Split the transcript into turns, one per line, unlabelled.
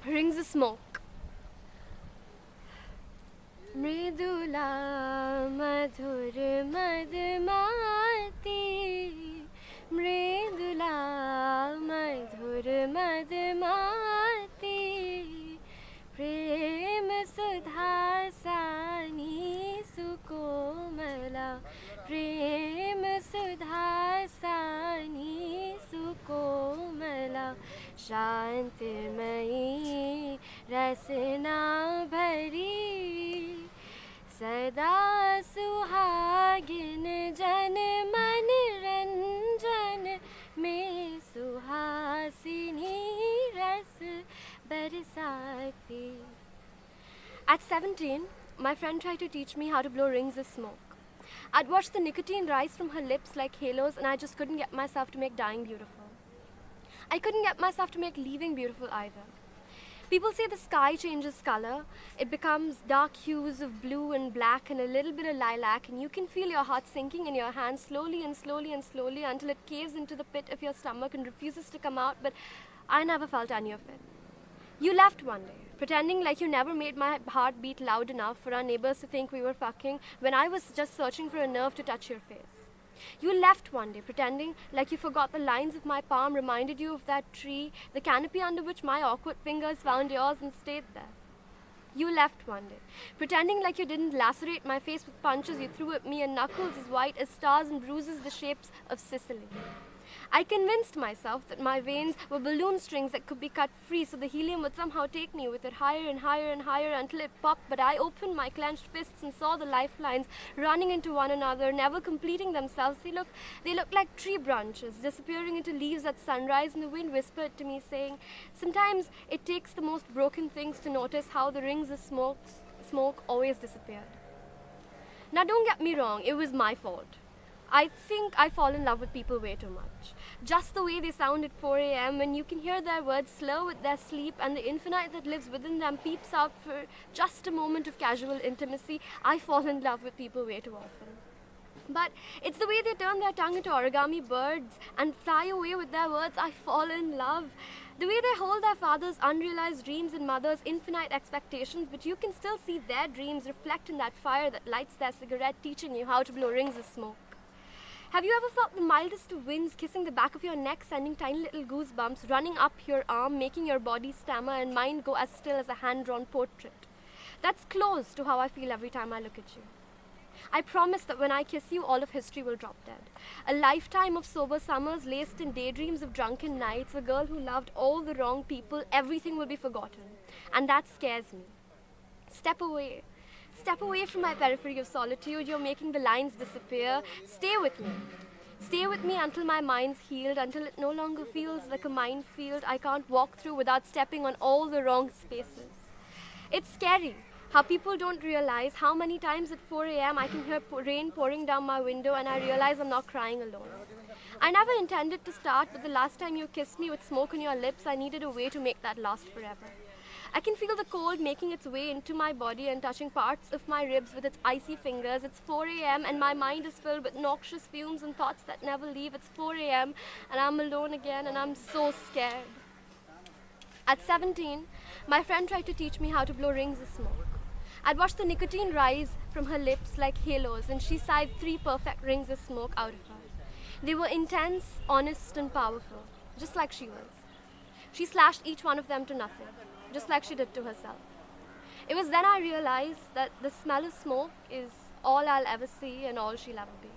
Rings of smoke. Mridula madhur madhumati, Mridula madhur madhumati, Prem sudha sani sukomala, Prem sudha sani sukomala, शांतिमयी रसना भरी, सदा सुहागिन जन मन रंजन में सुहासिनी रस बरसाती. At 17, my friend tried to teach me how to blow rings of smoke. I'd watched the nicotine rise from her lips like halos, and I just couldn't get myself to make dying beautiful. I couldn't get myself to make leaving beautiful either. People say the sky changes color. It becomes dark hues of blue and black and a little bit of lilac, and you can feel your heart sinking in your hands slowly and slowly and slowly until it caves into the pit of your stomach and refuses to come out, but I never felt any of it. You left one day, pretending like you never made my heart beat loud enough for our neighbors to think we were fucking when I was just searching for a nerve to touch your face. You left one day, pretending like you forgot the lines of my palm reminded you of that tree, the canopy under which my awkward fingers found yours and stayed there. You left one day, pretending like you didn't lacerate my face with punches you threw at me and knuckles as white as stars and bruises the shapes of Sicily. I convinced myself that my veins were balloon strings that could be cut free so the helium would somehow take me with it higher and higher and higher until it popped, but I opened my clenched fists and saw the lifelines running into one another, never completing themselves. They looked like tree branches disappearing into leaves at sunrise, and the wind whispered to me saying, sometimes it takes the most broken things to notice how the rings of smoke always disappeared. Now don't get me wrong, it was my fault. I think I fall in love with people way too much. Just the way they sound at 4 a.m. when you can hear their words slur with their sleep and the infinite that lives within them peeps out for just a moment of casual intimacy. I fall in love with people way too often. But it's the way they turn their tongue into origami birds and fly away with their words. I fall in love. The way they hold their father's unrealized dreams and mother's infinite expectations, but you can still see their dreams reflect in that fire that lights their cigarette, teaching you how to blow rings of smoke. Have you ever felt the mildest of winds kissing the back of your neck, sending tiny little goosebumps running up your arm, making your body stammer and mind go as still as a hand-drawn portrait? That's close to how I feel every time I look at you. I promise that when I kiss you, all of history will drop dead. A lifetime of sober summers laced in daydreams of drunken nights, a girl who loved all the wrong people, everything will be forgotten. And that scares me. Step away. Step away from my periphery of solitude. You're making the lines disappear. Stay with me. Stay with me until my mind's healed, until it no longer feels like a minefield I can't walk through without stepping on all the wrong spaces. It's scary how people don't realize how many times at 4 a.m. I can hear rain pouring down my window and I realize I'm not crying alone. I never intended to start, but the last time you kissed me with smoke on your lips, I needed a way to make that last forever. I can feel the cold making its way into my body and touching parts of my ribs with its icy fingers. It's 4 a.m. and my mind is filled with noxious fumes and thoughts that never leave. It's 4 a.m. and I'm alone again and I'm so scared. At 17, my friend tried to teach me how to blow rings of smoke. I'd watched the nicotine rise from her lips like halos, and she sighed 3 perfect rings of smoke out of her. They were intense, honest, and powerful, just like she was. She slashed each one of them to nothing, just like she did to herself. It was then I realized that the smell of smoke is all I'll ever see and all she'll ever be.